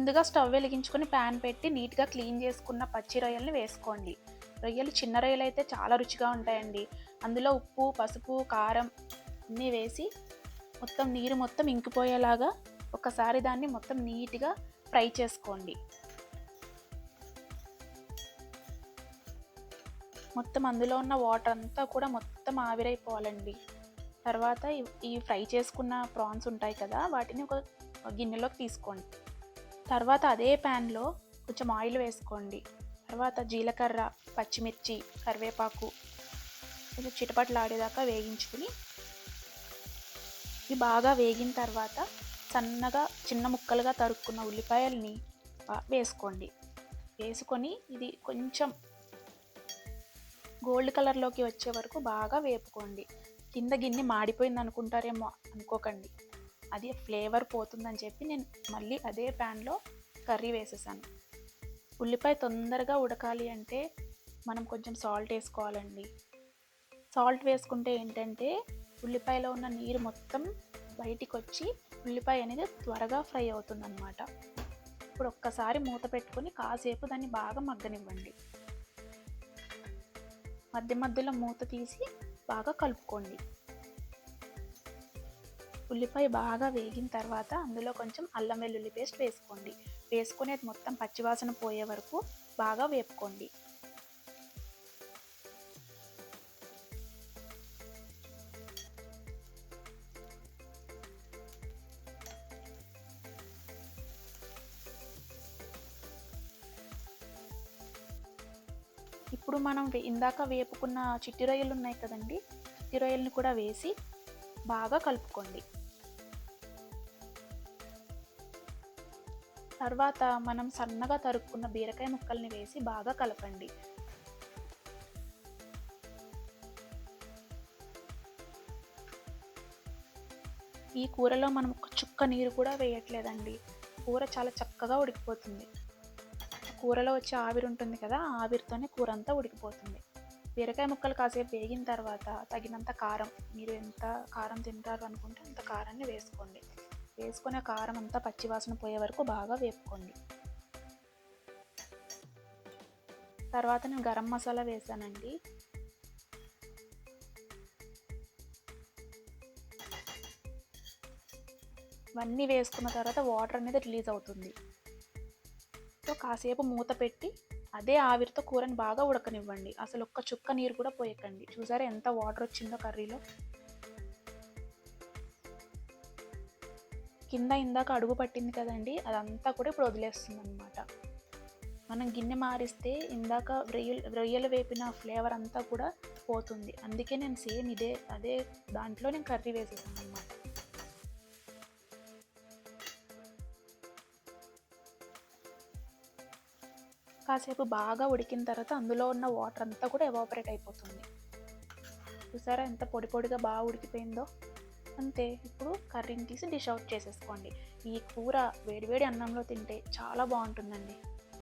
ముందుగా స్టవ్ వెలిగించుకొని ప్యాన్ పెట్టి నీట్‌గా క్లీన్ చేసుకున్న పచ్చి రొయ్యల్ని వేసుకోండి. రొయ్యలు చిన్న రొయ్యలైతే చాలా రుచిగా ఉంటాయండి. అందులో ఉప్పు, పసుపు, కారం అన్నీ వేసి మొత్తం నీరు మొత్తం ఇంకిపోయేలాగా ఒకసారి దాన్ని మొత్తం నీట్‌గా ఫ్రై చేసుకోండి. మొత్తం అందులో ఉన్న వాటర్ అంతా కూడా మొత్తం ఆవిరైపోవాలండి. తర్వాత ఈ ఫ్రై చేసుకున్న ప్రాన్స్ ఉంటాయి కదా! వాటిని ఒక గిన్నెలోకి తీసుకోండి. తర్వాత అదే ప్యాన్‌లో కొంచెం ఆయిల్ వేసుకోండి. తర్వాత జీలకర్ర, పచ్చిమిర్చి, కరివేపాకు కొంచెం చిటపటలాడేదాకా వేగించుకుని, ఇవి బాగా వేగిన తర్వాత సన్నగా చిన్న ముక్కలుగా తరుక్కున్న ఉల్లిపాయల్ని వేసుకోండి. వేసుకొని ఇది కొంచెం గోల్డ్ కలర్‌లోకి వచ్చే వరకు బాగా వేపుకోండి. కింద గిన్నె మాడిపోయింది అనుకుంటారేమో అనుకోకండి. అది ఫ్లేవర్ పోతుందని చెప్పి నేను మళ్ళీ అదే ప్యాన్‌లో కర్రీ వేసేసాను. ఉల్లిపాయ తొందరగా ఉడకాలి అంటే మనం కొంచెం సాల్ట్ వేసుకోవాలండి. సాల్ట్ వేసుకుంటే ఏంటంటే ఉల్లిపాయలో ఉన్న నీరు మొత్తం బయటికొచ్చి ఉల్లిపాయ అనేది త్వరగా ఫ్రై అవుతుందన్నమాట. ఇప్పుడు ఒక్కసారి మూత పెట్టుకొని కాసేపు దాన్ని బాగా మగ్గనివ్వండి. మధ్య మధ్యలో మూత తీసి బాగా కలుపుకోండి. ఉల్లిపాయ బాగా వేగిన తర్వాత అందులో కొంచెం అల్లం వెల్లుల్లి పేస్ట్ వేసుకోండి. వేసుకొని అది మొత్తం పచ్చివాసన పోయే వరకు బాగా వేపుకోండి. ఇప్పుడు మనం ఇందాక వేపుకున్న చిట్టి రొయ్యలు ఉన్నాయి కదండి, చిట్టి రొయ్యల్ని కూడా వేసి బాగా కలుపుకోండి. తర్వాత మనం సన్నగా తరుక్కున్న బీరకాయ ముక్కల్ని వేసి బాగా కలపండి. ఈ కూరలో మనం ఒక చుక్క నీరు కూడా వేయట్లేదండి. కూర చాలా చక్కగా ఉడికిపోతుంది. కూరలో వచ్చే ఆవిరి ఉంటుంది కదా, ఆ ఆవిరితోనే కూర అంతా ఉడికిపోతుంది. బీరకాయ ముక్కలు కాసేపు వేగిన తర్వాత తగినంత కారం, మీరు ఎంత కారం తింటారు అనుకుంటే అంత కారాన్ని వేసుకోండి. వేసుకొని ఆ కారం అంతా పచ్చివాసన పోయే వరకు బాగా వేపుకోండి. తర్వాత నేను గరం మసాలా వేసానండి. ఇవన్నీ వేసుకున్న తర్వాత వాటర్ అనేది రిలీజ్ అవుతుంది. సో కాసేపు మూత పెట్టి అదే ఆవిరితో కూరని బాగా ఉడకనివ్వండి. అసలు ఒక్క చుక్క నీరు కూడా పోయకండి. చూసారా ఎంత వాటర్ వచ్చిందో కర్రీలో. కింద ఇందాక అడుగు పట్టింది కదండి, అదంతా కూడా ఇప్పుడు వదిలేస్తుంది అనమాట. మనం గిన్నె మారిస్తే ఇందాక రొయ్యలు వేపిన ఫ్లేవర్ అంతా కూడా పోతుంది. అందుకే నేను సేమ్ అదే దాంట్లో నేను కర్రీ వేసేసాను అనమాట. కాసేపు బాగా ఉడికిన తర్వాత అందులో ఉన్న వాటర్ అంతా కూడా ఎవాపరేట్ అయిపోతుంది. చూసారా ఎంత పొడి పొడిగా బాగా ఉడికిపోయిందో. అంతే, ఇప్పుడు కర్రీని తీసి డిష్ అవుట్ చేసేసుకోండి. ఈ కూర వేడివేడి అన్నంలో తింటే చాలా బాగుంటుందండి.